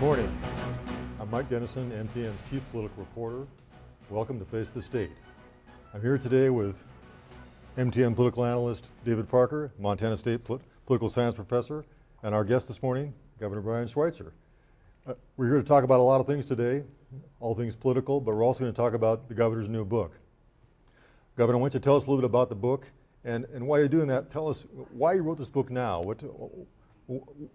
Good morning. I'm Mike Dennison, MTN's Chief Political Reporter. Welcome to Face the State. I'm here today with MTN political analyst David Parker, Montana State political science professor, and our guest this morning, Governor Brian Schweitzer. We're here to talk about a lot of things today, all things political, but we're also going to talk about the governor's new book. Governor, why don't you tell us a little bit about the book, and while you're doing that, tell us why you wrote this book now.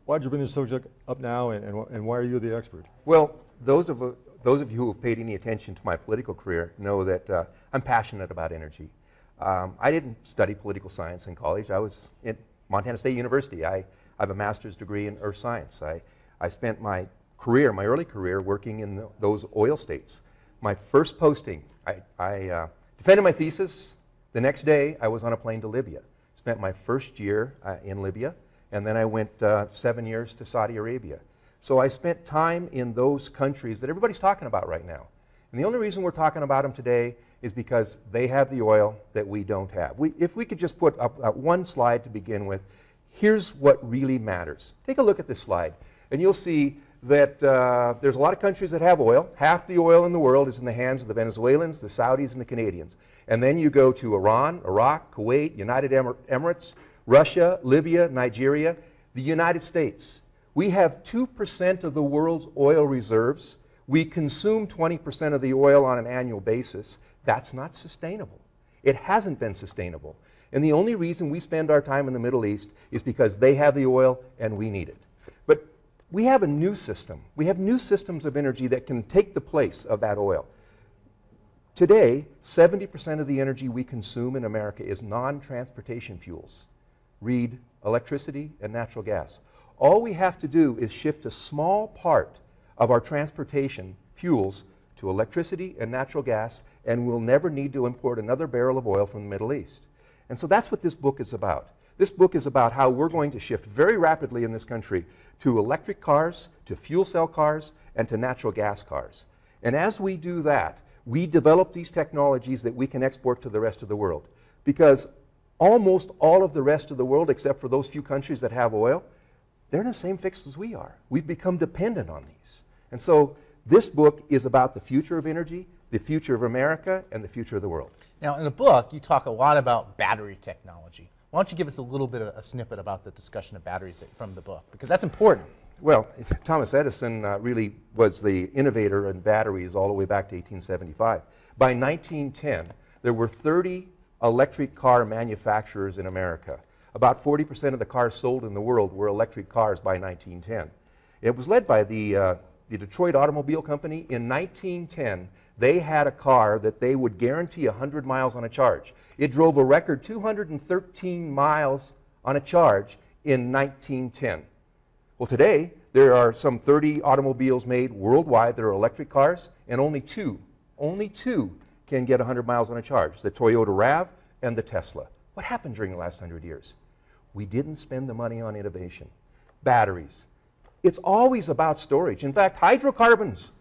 Why did you bring this subject up now, and why are you the expert? Well, those of you who have paid any attention to my political career know that I'm passionate about energy. I didn't study political science in college. I was at Montana State University. I have a master's degree in earth science. I spent my early career working in those oil states. My first posting, I defended my thesis. The next day, I was on a plane to Libya. Spent my first year in Libya. And then I went 7 years to Saudi Arabia. So I spent time in those countries that everybody's talking about right now. And the only reason we're talking about them today is because they have the oil that we don't have. If we could just put up one slide to begin with, here's what really matters. Take a look at this slide, and you'll see that there's a lot of countries that have oil. Half the oil in the world is in the hands of the Venezuelans, the Saudis, and the Canadians. And then you go to Iran, Iraq, Kuwait, United Emirates, Russia, Libya, Nigeria, the United States. We have 2% of the world's oil reserves. We consume 20% of the oil on an annual basis. That's not sustainable. It hasn't been sustainable. And the only reason we spend our time in the Middle East is because they have the oil and we need it. But we have a new system. We have new systems of energy that can take the place of that oil. Today, 70% of the energy we consume in America is non-transportation fuels. Read electricity and natural gas. All we have to do is shift a small part of our transportation fuels to electricity and natural gas, and we'll never need to import another barrel of oil from the Middle East. And so that's what this book is about. This book is about how we're going to shift very rapidly in this country to electric cars, to fuel cell cars, and to natural gas cars. And as we do that, we develop these technologies that we can export to the rest of the world. Because almost all of the rest of the world, except for those few countries that have oil, they're in the same fix as we are. We've become dependent on these. And so this book is about the future of energy, the future of America, and the future of the world. Now, in the book, you talk a lot about battery technology. Why don't you give us a little bit of a snippet about the discussion of batteries from the book? Because that's important. Well, Thomas Edison really was the innovator in batteries all the way back to 1875. By 1910, there were 30 electric car manufacturers in America. About 40% of the cars sold in the world were electric cars by 1910. It was led by the Detroit Automobile Company. In 1910, they had a car that they would guarantee 100 miles on a charge. It drove a record 213 miles on a charge in 1910. Well, today, there are some 30 automobiles made worldwide that are electric cars, and only two can get 100 miles on a charge, the Toyota RAV and the Tesla. What happened during the last 100 years? We didn't spend the money on innovation. Batteries. It's always about storage. In fact, hydrocarbons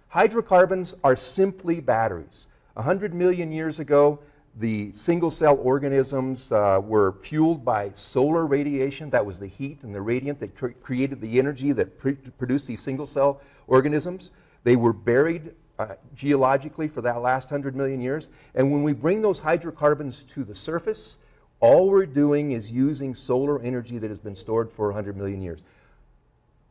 are simply batteries. 100 million years ago, the single-cell organisms were fueled by solar radiation. That was the heat and the radiant that created the energy that produced these single-cell organisms. They were buried geologically for that last 100 million years. And when we bring those hydrocarbons to the surface, all we're doing is using solar energy that has been stored for 100 million years.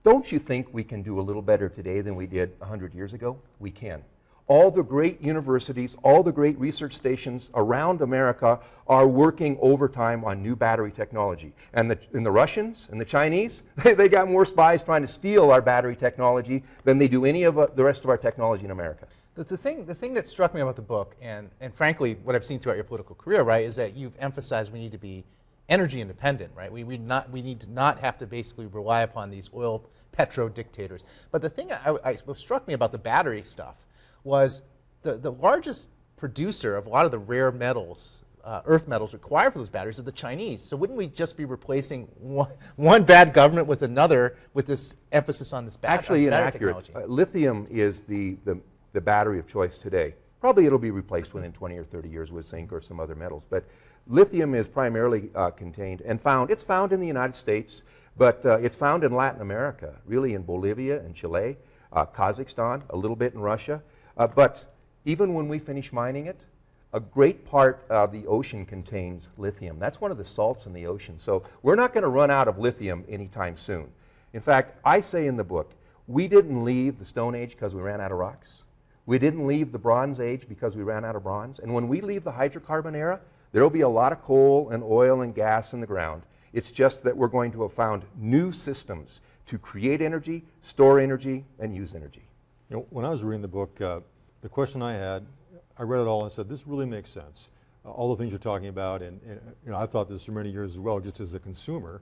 Don't you think we can do a little better today than we did 100 years ago? We can. All the great universities, all the great research stations around America are working overtime on new battery technology. And the Russians and the Chinese, they got more spies trying to steal our battery technology than they do any of the rest of our technology in America. The thing that struck me about the book, and frankly, what I've seen throughout your political career, right, is that you've emphasized we need to be energy independent, right? We need to not have to basically rely upon these oil petro dictators. But the thing what struck me about the battery stuff was the largest producer of a lot of the rare metals, earth metals required for those batteries are the Chinese. So wouldn't we just be replacing one bad government with another with this emphasis on this battery technology? Lithium is the battery of choice today. Probably it'll be replaced within 20 or 30 years with zinc or some other metals. But lithium is primarily contained and found. It's found in the United States, but it's found in Latin America, really in Bolivia and Chile. Kazakhstan, a little bit in Russia. But even when we finish mining it, a great part of the ocean contains lithium. That's one of the salts in the ocean. So we're not going to run out of lithium anytime soon. In fact, I say in the book, we didn't leave the Stone Age because we ran out of rocks. We didn't leave the Bronze Age because we ran out of bronze. And when we leave the hydrocarbon era, there will be a lot of coal and oil and gas in the ground. It's just that we're going to have found new systems to create energy, store energy, and use energy. You know, when I was reading the book, the question I had, I read it all and said, this really makes sense. All the things you're talking about, and you know, I've thought this for many years as well, just as a consumer,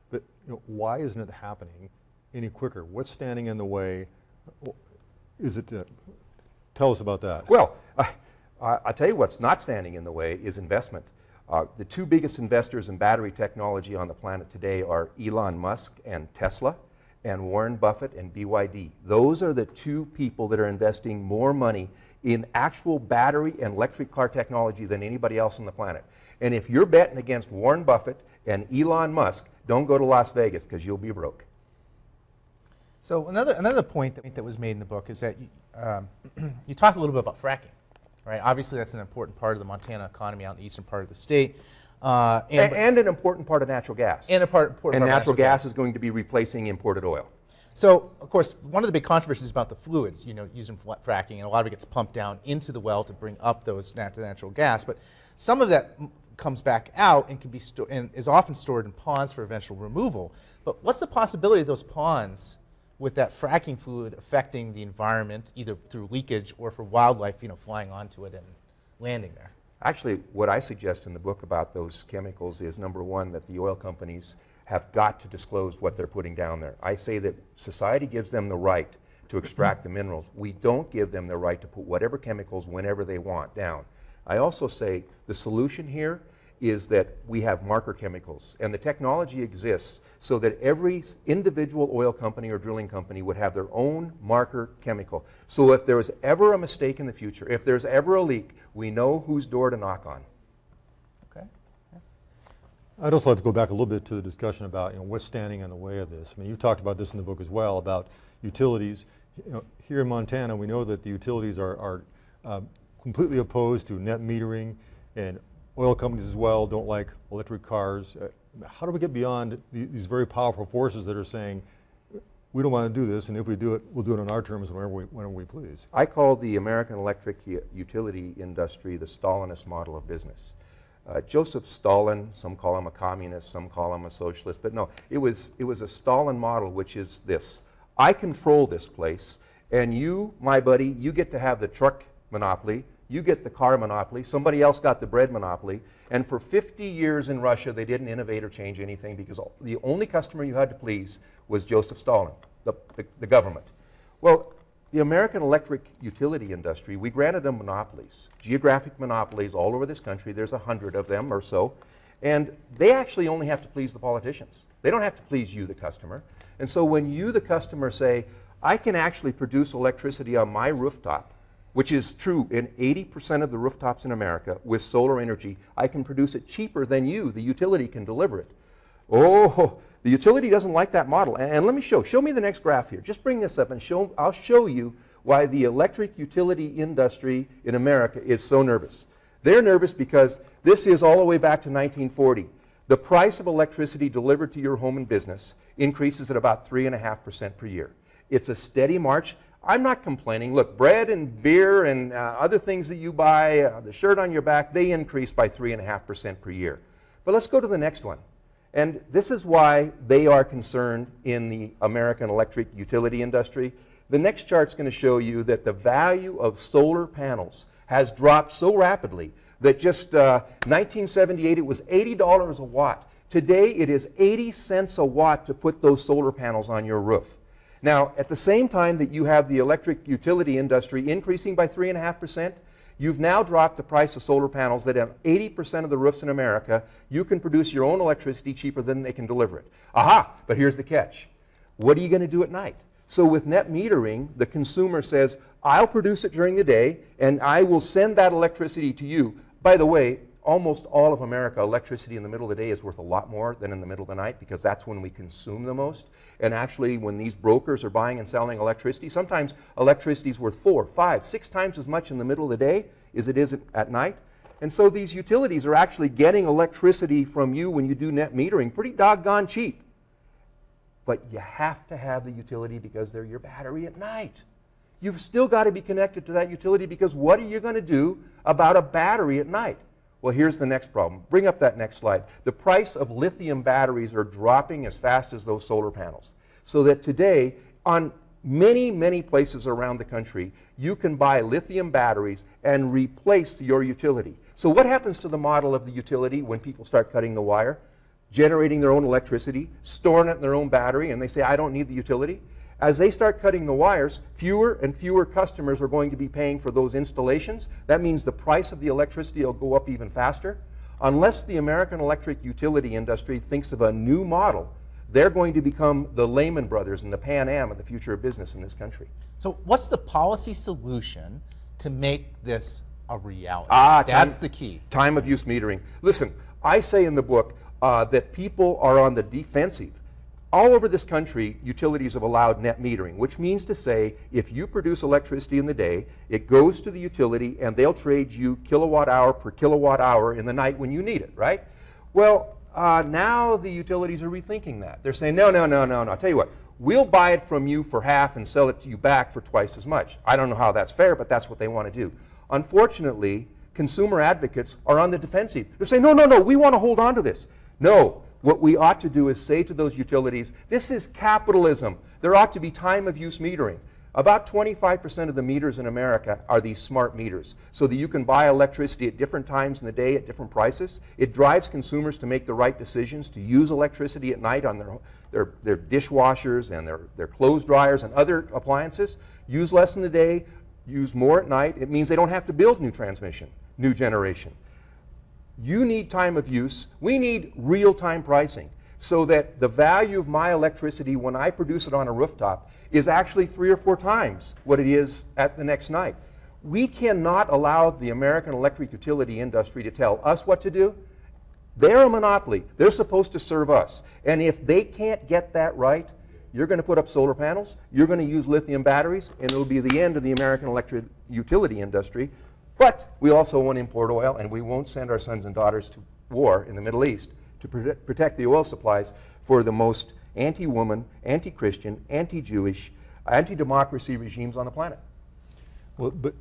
but you know, why isn't it happening any quicker? What's standing in the way? Is it, tell us about that. Well, I'll tell you what's not standing in the way is investment. The two biggest investors in battery technology on the planet today are Elon Musk and Tesla, and Warren Buffett and BYD. Those are the two people that are investing more money in actual battery and electric car technology than anybody else on the planet. And if you're betting against Warren Buffett and Elon Musk, don't go to Las Vegas because you'll be broke. So another point that was made in the book is that you talk a little bit about fracking, right? Obviously, that's an important part of the Montana economy out in the eastern part of the state. And an important part of natural gas. And natural gas is going to be replacing imported oil. So, of course, one of the big controversies is about the fluids, you know, using fracking, and a lot of it gets pumped down into the well to bring up those natural gas. But some of that comes back out and can be and is often stored in ponds for eventual removal. But what's the possibility of those ponds with that fracking fluid affecting the environment, either through leakage or for wildlife, you know, flying onto it and landing there? Actually, what I suggest in the book about those chemicals is, number one, that the oil companies have got to disclose what they're putting down there. I say that society gives them the right to extract the minerals. We don't give them the right to put whatever chemicals whenever they want down. I also say the solution here is that we have marker chemicals, and the technology exists so that every individual oil company or drilling company would have their own marker chemical. So if there's ever a mistake in the future, if there's ever a leak, we know whose door to knock on. Okay. Yeah. I'd also like to go back a little bit to the discussion about, you know, what's standing in the way of this. I mean, you talked about this in the book as well, about utilities. You know, here in Montana, we know that the utilities are completely opposed to net metering, and oil companies as well don't like electric cars. How do we get beyond these very powerful forces that are saying, we don't want to do this, and if we do it, we'll do it on our terms whenever we please? I call the American electric utility industry the Stalinist model of business. Joseph Stalin, some call him a communist, some call him a socialist, but no, it was a Stalin model, which is this: I control this place, and you, my buddy, you get to have the truck monopoly, you get the car monopoly, somebody else got the bread monopoly, and for 50 years in Russia they didn't innovate or change anything because the only customer you had to please was Joseph Stalin, the government. Well, the American electric utility industry, we granted them monopolies, geographic monopolies all over this country. There's 100 of them or so, and they actually only have to please the politicians. They don't have to please you, the customer. And so when you, the customer, say, I can actually produce electricity on my rooftop, which is true in 80% of the rooftops in America with solar energy, I can produce it cheaper than you, the utility, can deliver it. Oh, the utility doesn't like that model. And let me show me the next graph here. Just bring this up and I'll show you why the electric utility industry in America is so nervous. They're nervous because this is all the way back to 1940. The price of electricity delivered to your home and business increases at about 3.5% per year. It's a steady march. I'm not complaining. Look, bread and beer and other things that you buy, the shirt on your back, they increase by 3.5% per year. But let's go to the next one. And this is why they are concerned in the American electric utility industry. The next chart's going to show you that the value of solar panels has dropped so rapidly that just 1978 it was $80 a watt. Today it is 80 cents a watt to put those solar panels on your roof. Now, at the same time that you have the electric utility industry increasing by 3.5%, you've now dropped the price of solar panels that on 80% of the roofs in America, you can produce your own electricity cheaper than they can deliver it. Aha, but here's the catch. What are you going to do at night? So with net metering, the consumer says, I'll produce it during the day, and I will send that electricity to you. By the way, almost all of America, electricity in the middle of the day is worth a lot more than in the middle of the night because that's when we consume the most. And actually, when these brokers are buying and selling electricity, sometimes electricity is worth 4, 5, 6 times as much in the middle of the day as it is at night. And so these utilities are actually getting electricity from you when you do net metering pretty doggone cheap. But you have to have the utility because they're your battery at night. You've still got to be connected to that utility because what are you going to do about a battery at night? Well, here's the next problem. Bring up that next slide. The price of lithium batteries are dropping as fast as those solar panels. So that today, on many, many places around the country, you can buy lithium batteries and replace your utility. So what happens to the model of the utility when people start cutting the wire? Generating their own electricity, storing it in their own battery, and they say, I don't need the utility. As they start cutting the wires, fewer and fewer customers are going to be paying for those installations. That means the price of the electricity will go up even faster. Unless the American electric utility industry thinks of a new model, they're going to become the Lehman Brothers and the Pan Am of the future of business in this country. So what's the policy solution to make this a reality? That's the key. Time of use metering. Listen, I say in the book that people are on the defensive. All over this country, utilities have allowed net metering, which means to say if you produce electricity in the day, it goes to the utility and they'll trade you kilowatt hour per kilowatt hour in the night when you need it, right? Well, now the utilities are rethinking that. They're saying, no. I'll tell you what, we'll buy it from you for half and sell it to you back for twice as much. I don't know how that's fair, but that's what they want to do. Unfortunately, consumer advocates are on the defensive. They're saying, no, we want to hold on to this. No. What we ought to do is say to those utilities, this is capitalism. There ought to be time of use metering. About 25% of the meters in America are these smart meters, so that you can buy electricity at different times in the day at different prices. It drives consumers to make the right decisions, to use electricity at night on their dishwashers and their clothes dryers and other appliances. Use less in the day, use more at night. It means they don't have to build new transmission, new generation. You need time of use. We need real-time pricing so that the value of my electricity when I produce it on a rooftop is actually 3 or 4 times what it is at the next night. We cannot allow the American electric utility industry to tell us what to do. They're a monopoly. They're supposed to serve us. And if they can't get that right, you're going to put up solar panels, you're going to use lithium batteries, and it'll be the end of the American electric utility industry. But we also won't import oil, and we won't send our sons and daughters to war in the Middle East to protect the oil supplies for the most anti-woman, anti-Christian, anti-Jewish, anti-democracy regimes on the planet. Well, but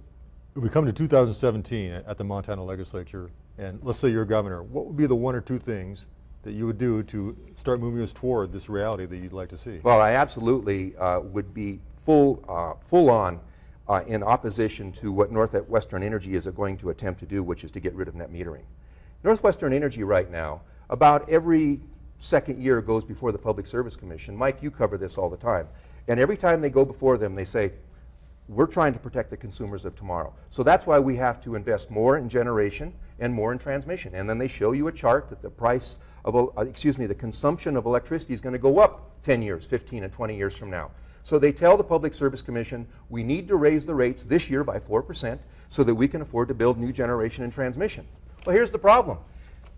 we come to 2017 at the Montana legislature, and let's say you're governor. What would be the 1 or 2 things that you would do to start moving us toward this reality that you'd like to see? Well, I absolutely would be full on in opposition to what Northwestern Energy is going to attempt to do, which is to get rid of net metering. Northwestern Energy right now, about every second year goes before the Public Service Commission. Mike, you cover this all the time. And every time they go before them, they say, we're trying to protect the consumers of tomorrow. So that's why we have to invest more in generation and more in transmission. And then they show you a chart that the price of, the consumption of electricity is going to go up 10 years, 15 and 20 years from now. So they tell the Public Service Commission, we need to raise the rates this year by 4% so that we can afford to build new generation and transmission. Well, here's the problem.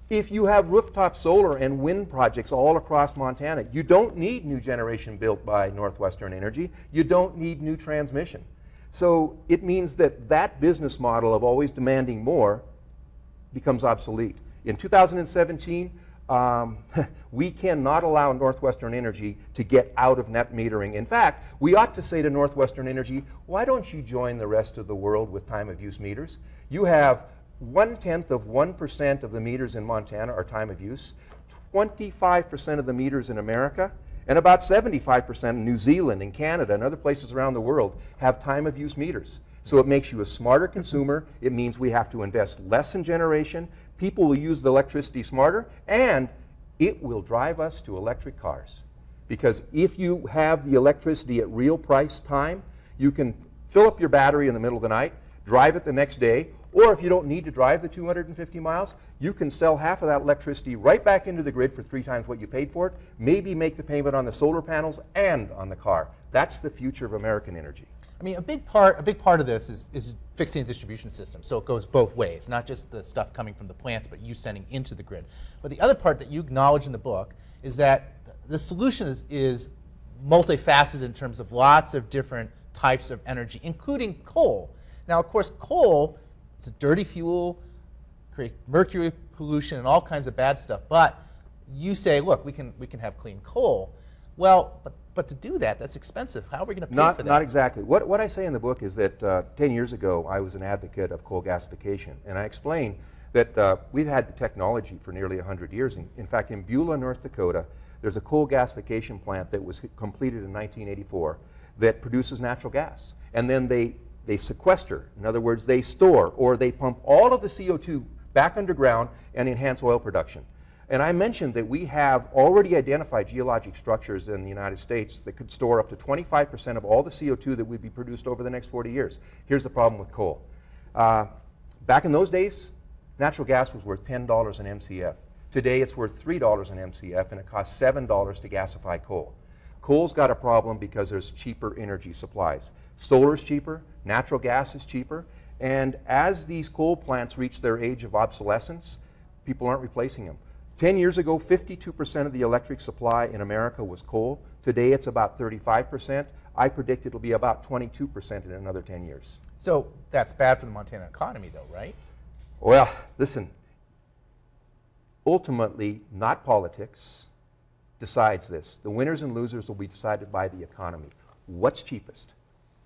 If you have rooftop solar and wind projects all across Montana, you don't need new generation built by Northwestern Energy. You don't need new transmission. So it means that that business model of always demanding more becomes obsolete. In 2017, we cannot allow Northwestern Energy to get out of net metering. In fact, we ought to say to Northwestern Energy, why don't you join the rest of the world with time of use meters? You have 0.1% of the meters in Montana are time of use, 25% of the meters in America, and about 75% in New Zealand and Canada and other places around the world have time of use meters. So it makes you a smarter consumer. It means we have to invest less in generation. People will use the electricity smarter, and it will drive us to electric cars. Because if you have the electricity at real price time, you can fill up your battery in the middle of the night, drive it the next day, or if you don't need to drive the 250 miles, you can sell half of that electricity right back into the grid for 3 times what you paid for it, maybe make the payment on the solar panels and on the car. That's the future of American energy. I mean, a big part of this is fixing the distribution system, so it goes both ways, not just the stuff coming from the plants, but you sending into the grid. But the other part that you acknowledge in the book is that the solution is multifaceted in terms of lots of different types of energy, including coal. Now, of course, coal is a dirty fuel, creates mercury pollution and all kinds of bad stuff. But you say, look, we can have clean coal. Well, but to do that, that's expensive. How are we going to pay for that? Not exactly. What I say in the book is that 10 years ago, I was an advocate of coal gasification, and I explain that we've had the technology for nearly 100 years. In fact, in Beulah, North Dakota, there's a coal gasification plant that was completed in 1984 that produces natural gas. And then they sequester. In other words, they store or they pump all of the CO2 back underground and enhance oil production. And I mentioned that we have already identified geologic structures in the United States that could store up to 25% of all the CO2 that would be produced over the next 40 years. Here's the problem with coal. Back in those days, natural gas was worth $10 an MCF. Today it's worth $3 an MCF, and it costs $7 to gasify coal. Coal's got a problem because there's cheaper energy supplies. Solar's cheaper, natural gas is cheaper, and as these coal plants reach their age of obsolescence, people aren't replacing them. 10 years ago, 52% of the electric supply in America was coal. Today it's about 35%. I predict it'll be about 22% in another 10 years. So that's bad for the Montana economy, though, right? Well, listen, ultimately, not politics decides this. The winners and losers will be decided by the economy. What's cheapest?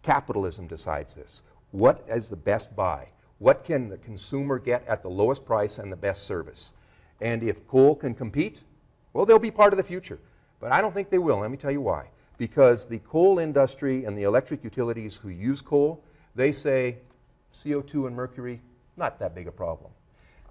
Capitalism decides this. What is the best buy? What can the consumer get at the lowest price and the best service? And if coal can compete, well, they'll be part of the future. But I don't think they will. Let me tell you why. Because the coal industry and the electric utilities who use coal, they say CO2 and mercury, not that big a problem.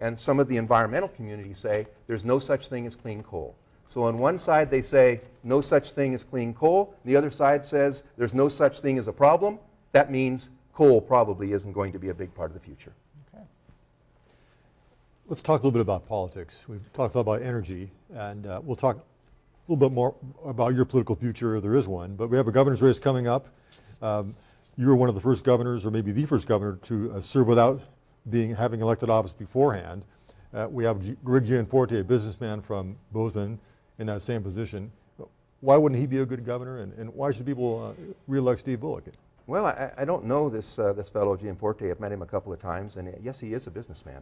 And some of the environmental communities say there's no such thing as clean coal. So on one side they say no such thing as clean coal. The other side says there's no such thing as a problem. That means coal probably isn't going to be a big part of the future. Okay. Let's talk a little bit about politics. We've talked a lot about energy, and we'll talk a little bit more about your political future if there is one. But we have a governor's race coming up. You were one of the first governors, or maybe the first governor, to serve without having elected office beforehand. We have Greg Gianforte, a businessman from Bozeman, in that same position. Why wouldn't he be a good governor, and why should people re-elect Steve Bullock? Well, I don't know this fellow Gianforte. I've met him a couple of times, and yes, he is a businessman.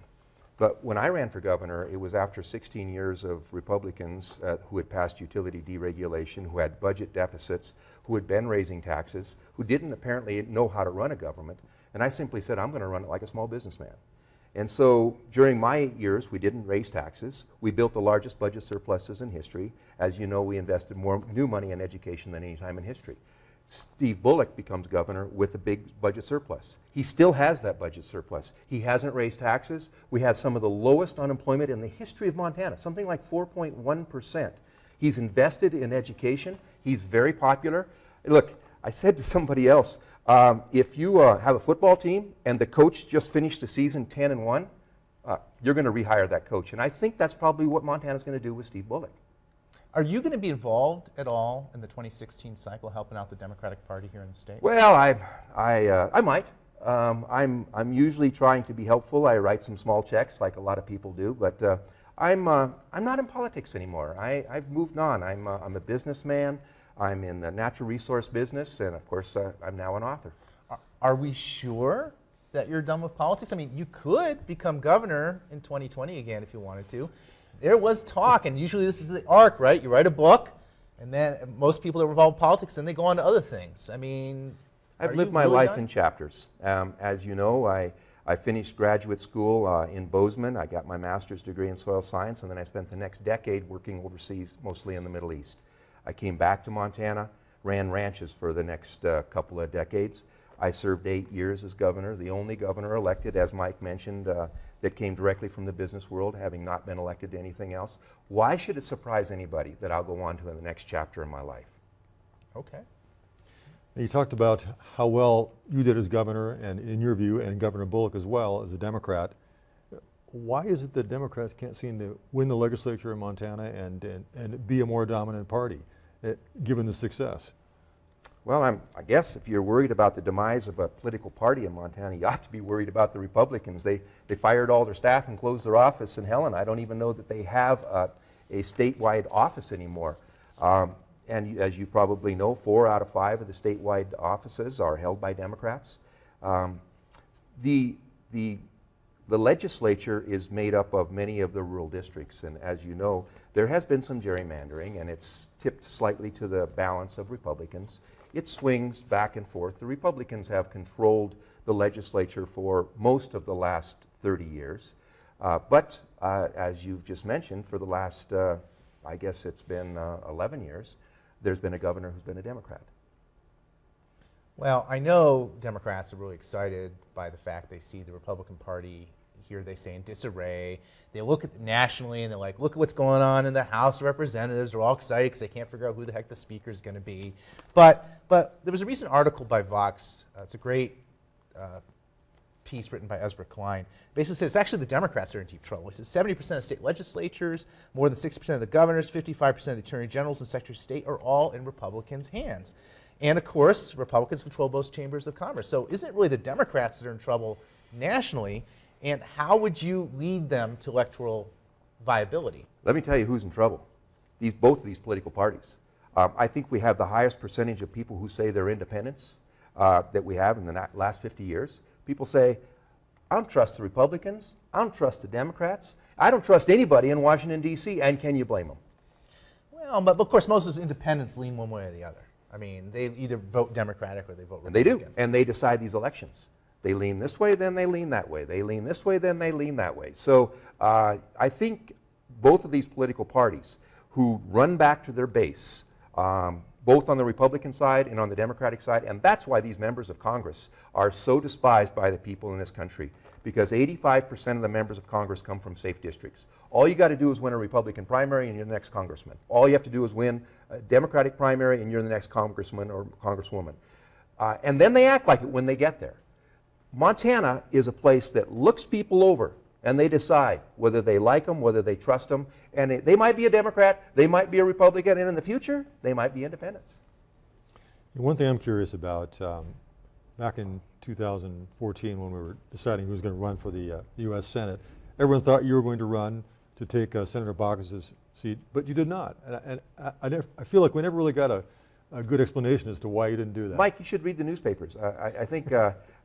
But when I ran for governor, it was after 16 years of Republicans who had passed utility deregulation, who had budget deficits, who had been raising taxes, who didn't apparently know how to run a government. And I simply said, I'm going to run it like a small businessman. And so during my years, we didn't raise taxes. We built the largest budget surpluses in history. As you know, we invested more new money in education than any time in history. Steve Bullock becomes governor with a big budget surplus. He still has that budget surplus. He hasn't raised taxes. We have some of the lowest unemployment in the history of Montana, something like 4.1%. He's invested in education. He's very popular. Look, I said to somebody else, if you have a football team and the coach just finished the season 10-1, you're going to rehire that coach. And I think that's probably what Montana's going to do with Steve Bullock. Are you going to be involved at all in the 2016 cycle, helping out the Democratic Party here in the state? Well, I might. I'm usually trying to be helpful. I write some small checks, like a lot of people do. But I'm not in politics anymore. I've moved on. I'm a businessman. I'm in the natural resource business, and of course, I'm now an author. Are we sure that you're done with politics? I mean, you could become governor in 2020 again if you wanted to. There was talk, and usually this is the arc, right? You write a book, and then most people that were involved in politics, then they go on to other things. I mean, I've lived my life in chapters. As you know, I finished graduate school in Bozeman. I got my master's degree in soil science, and then I spent the next decade working overseas, mostly in the Middle East. I came back to Montana, ran ranches for the next couple of decades. I served 8 years as governor, the only governor elected, as Mike mentioned, that came directly from the business world, having not been elected to anything else. Why should it surprise anybody that I'll go on to the next chapter in my life? Okay. You talked about how well you did as governor, and in your view, and Governor Bullock as well, as a Democrat. Why is it that Democrats can't seem to win the legislature in Montana and be a more dominant party, given the success? Well, I guess if you're worried about the demise of a political party in Montana, you ought to be worried about the Republicans. They fired all their staff and closed their office in Helen. I don't even know that they have a statewide office anymore. And as you probably know, 4 out of 5 of the statewide offices are held by Democrats. The legislature is made up of many of the rural districts, and as you know, there has been some gerrymandering, and it's tipped slightly to the balance of Republicans. It swings back and forth. The Republicans have controlled the legislature for most of the last 30 years. But as you've just mentioned, for the last, I guess it's been 11 years, there's been a governor who's been a Democrat. Well, I know Democrats are really excited by the fact they see the Republican Party here, they say, in disarray. They look at nationally and they're like, look at what's going on in the House of Representatives. They're all excited because they can't figure out who the heck the speaker is going to be. But there was a recent article by Vox. It's a great piece written by Ezra Klein. Basically says it's actually the Democrats that are in deep trouble. He says 70% of state legislatures, more than 60% of the governors, 55% of the attorney generals and secretaries of state are all in Republicans' hands. And of course, Republicans control both chambers of Congress. So isn't it really the Democrats that are in trouble nationally? And how would you lead them to electoral viability? Let me tell you who's in trouble. Both of these political parties. I think we have the highest percentage of people who say they're independents that we have in the last 50 years. People say, I don't trust the Republicans, I don't trust the Democrats, I don't trust anybody in Washington, D.C., and can you blame them? Well, but of course, most of those independents lean one way or the other. I mean, they either vote Democratic or they vote Republican. And they do, and they decide these elections. They lean this way, then they lean that way. They lean this way, then they lean that way. So I think both of these political parties who run back to their base, both on the Republican side and on the Democratic side, and that's why these members of Congress are so despised by the people in this country, because 85% of the members of Congress come from safe districts. All you got to do is win a Republican primary and you're the next congressman. All you have to do is win a Democratic primary and you're the next congressman or congresswoman. And then they act like it when they get there. Montana is a place that looks people over and they decide whether they like them, whether they trust them, and they might be a Democrat, they might be a Republican, and in the future, they might be independents. One thing I'm curious about, back in 2014 when we were deciding who was going to run for the U.S. Senate, everyone thought you were going to run to take Senator Baucus's seat, but you did not. And I feel like we never really got a good explanation as to why you didn't do that. Mike, you should read the newspapers. I think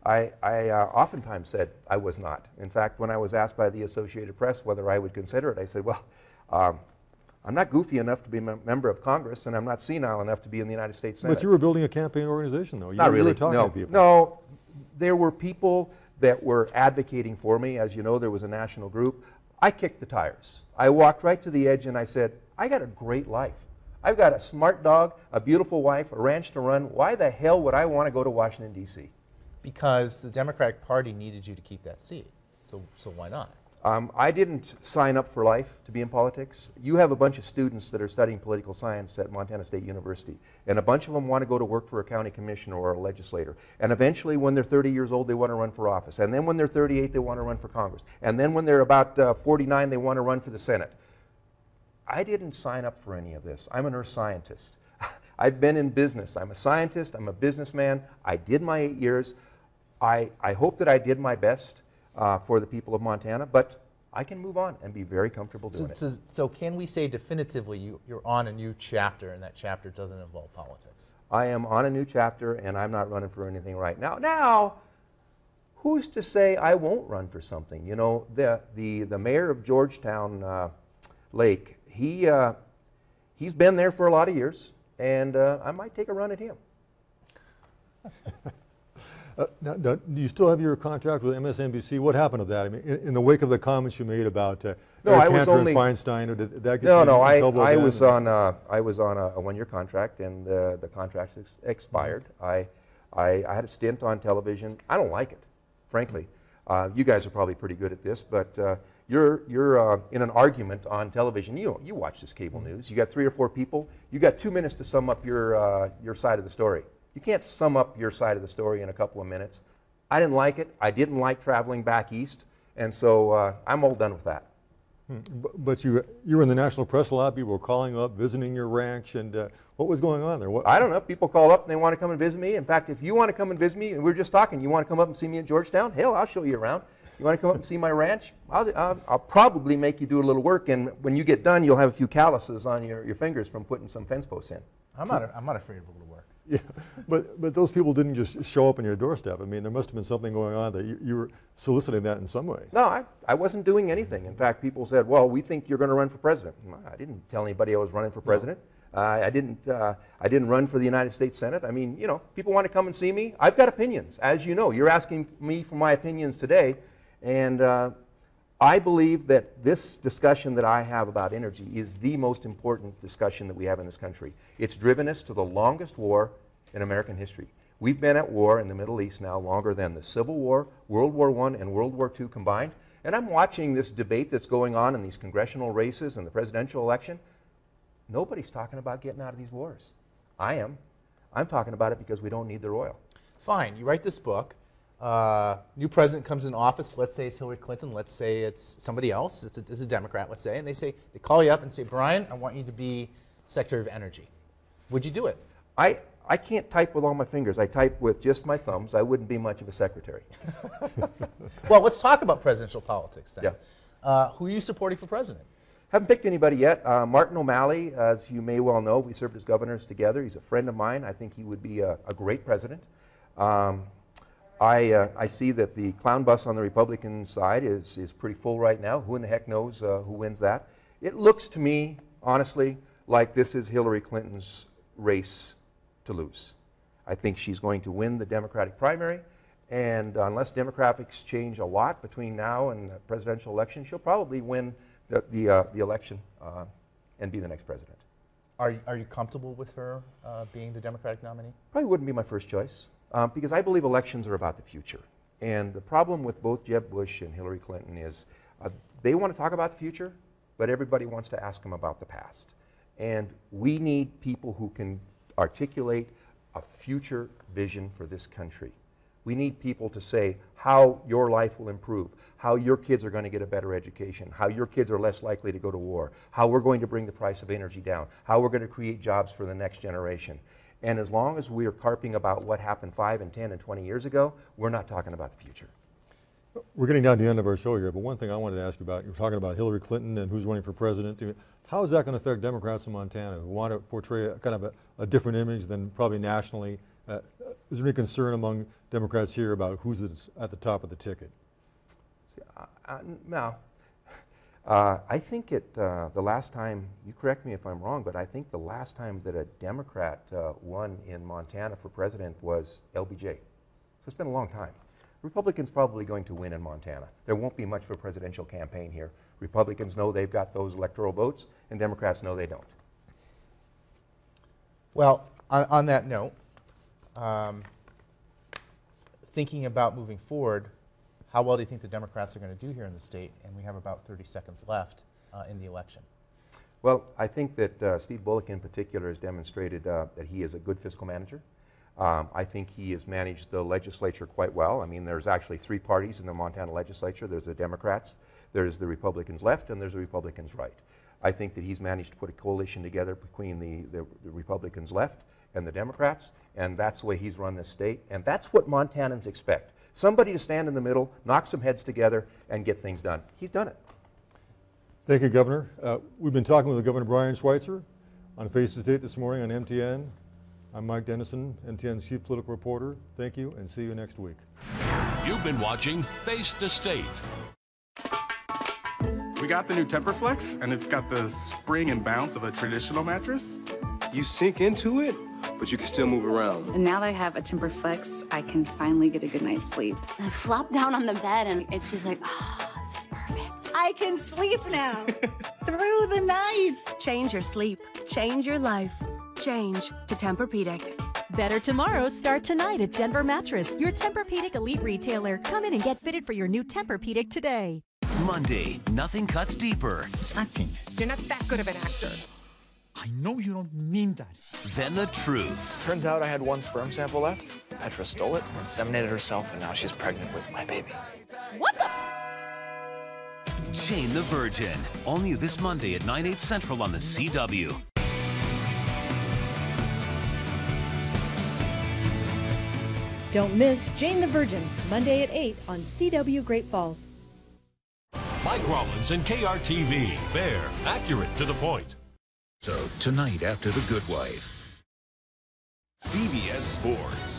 I oftentimes said I was not. In fact, when I was asked by the Associated Press whether I would consider it, I said, well, I'm not goofy enough to be a member of Congress, and I'm not senile enough to be in the United States Senate. But you were building a campaign organization, though. Not really. You were talking to people. No, there were people that were advocating for me. As you know, there was a national group. I kicked the tires. I walked right to the edge and I said, I got a great life. I've got a smart dog, a beautiful wife, a ranch to run. Why the hell would I want to go to Washington, D.C.? Because the Democratic Party needed you to keep that seat. So why not? I didn't sign up for life to be in politics. You have a bunch of students that are studying political science at Montana State University, and a bunch of them want to go to work for a county commissioner or a legislator. And eventually, when they're 30 years old, they want to run for office. And then when they're 38, they want to run for Congress. And then when they're about 49, they want to run for the Senate. I didn't sign up for any of this. I'm an earth scientist. I've been in business. I'm a scientist. I'm a businessman. I did my 8 years. I hope that I did my best for the people of Montana, but I can move on and be very comfortable doing it. So can we say definitively you're on a new chapter and that chapter doesn't involve politics? I am on a new chapter and I'm not running for anything right now. Now, who's to say I won't run for something? You know, the mayor of Georgetown Lake, he's been there for a lot of years, and I might take a run at him. Now, do you still have your contract with MSNBC? What happened to that? I mean, in the wake of the comments you made about Cantor and Feinstein, did that get you in trouble? I was on a one-year contract, and the contract expired. I had a stint on television. I don't like it, frankly. You guys are probably pretty good at this, but you're in an argument on television. You watch this cable news. You got 3 or 4 people. You got 2 minutes to sum up your side of the story. You can't sum up your side of the story in a couple of minutes. I didn't like it. I didn't like traveling back east, and so I'm all done with that. But you were in the national press a lot. People were calling up, visiting your ranch, and what was going on there? I don't know. People call up and they want to come and visit me. In fact, if you want to come and visit me, and we were just talking, you want to come up and see me in Georgetown? Hell, I'll show you around. You want to come up and see my ranch? I'll probably make you do a little work, and when you get done, you'll have a few calluses on your fingers from putting some fence posts in. I'm not afraid of a little work. Yeah, but those people didn't just show up on your doorstep. I mean, there must have been something going on that you were soliciting that in some way. No, I wasn't doing anything. In fact, people said, well, we think you're going to run for president. I didn't tell anybody I was running for president. I didn't run for the United States Senate. I mean, you know, people want to come and see me. I've got opinions, as you know. You're asking me for my opinions today, and I believe that this discussion that I have about energy is the most important discussion that we have in this country. It's driven us to the longest war in American history. We've been at war in the Middle East now longer than the Civil War, World War I, and World War II combined. And I'm watching this debate that's going on in these congressional races and the presidential election. Nobody's talking about getting out of these wars. I am. I'm talking about it because we don't need their oil. Fine, you write this book. New president comes in office, let's say it's Hillary Clinton, let's say it's somebody else, it's a Democrat, let's say, and they call you up and say, Brian, I want you to be Secretary of Energy. Would you do it? I can't type with all my fingers. I type with just my thumbs. I wouldn't be much of a secretary. Well, let's talk about presidential politics then. Yeah. Who are you supporting for president? Haven't picked anybody yet. Martin O'Malley, as you may well know, we served as governors together. He's a friend of mine. I think he would be a great president. I see that the clown bus on the Republican side is pretty full right now. Who in the heck knows who wins that? It looks to me, honestly, like this is Hillary Clinton's race to lose. I think she's going to win the Democratic primary, and unless demographics change a lot between now and the presidential election, she'll probably win the election and be the next president. Are you comfortable with her being the Democratic nominee? Probably wouldn't be my first choice. Because I believe elections are about the future. And the problem with both Jeb Bush and Hillary Clinton is they want to talk about the future, but everybody wants to ask them about the past. And we need people who can articulate a future vision for this country. We need people to say how your life will improve, how your kids are going to get a better education, how your kids are less likely to go to war, how we're going to bring the price of energy down, how we're going to create jobs for the next generation. And as long as we are carping about what happened 5 and 10 and 20 years ago, we're not talking about the future. We're getting down to the end of our show here, but one thing I wanted to ask you about, you were talking about Hillary Clinton and who's running for president. How is that going to affect Democrats in Montana who want to portray a different image than probably nationally? Is there any concern among Democrats here about who's at the top of the ticket? No. I think the last time, you correct me if I'm wrong, but I think the last time that a Democrat won in Montana for president was LBJ. So it's been a long time. Republicans probably going to win in Montana. There won't be much of a presidential campaign here. Republicans know they've got those electoral votes, and Democrats know they don't. Well, on that note, thinking about moving forward, how well do you think the Democrats are going to do here in the state? And we have about 30 seconds left in the election. Well, I think that Steve Bullock in particular has demonstrated that he is a good fiscal manager. I think he has managed the legislature quite well. I mean, there's actually 3 parties in the Montana legislature. There's the Democrats, there's the Republicans left, and there's the Republicans right. I think that he's managed to put a coalition together between the Republicans left and the Democrats, and that's the way he's run this state, and that's what Montanans expect. Somebody to stand in the middle, knock some heads together, and get things done. He's done it. Thank you, Governor. We've been talking with Governor Brian Schweitzer on Face the State this morning on MTN. I'm Mike Dennison, MTN's Chief Political Reporter. Thank you, and see you next week. You've been watching Face the State. We got the new TemperFlex, and it's got the spring and bounce of a traditional mattress. You sink into it, but you can still move around. And now that I have a TemperFlex, I can finally get a good night's sleep. I flop down on the bed, and it's just like, oh, this is perfect. I can sleep now through the night. Change your sleep. Change your life. Change to Tempur-Pedic. Better tomorrows start tonight at Denver Mattress, your Tempur-Pedic elite retailer. Come in and get fitted for your new Tempur-Pedic today. Monday, nothing cuts deeper. It's acting. You're not that good of an actor. I know you don't mean that. Then the truth. Turns out I had 1 sperm sample left. Petra stole it, inseminated herself, and now she's pregnant with my baby. What the? Jane the Virgin. All new this Monday at 9/8 Central on the CW. Don't miss Jane the Virgin, Monday at 8 on CW Great Falls. Mike Rollins and KRTV. Fair, accurate, to the point. So tonight after The Good Wife. CBS Sports.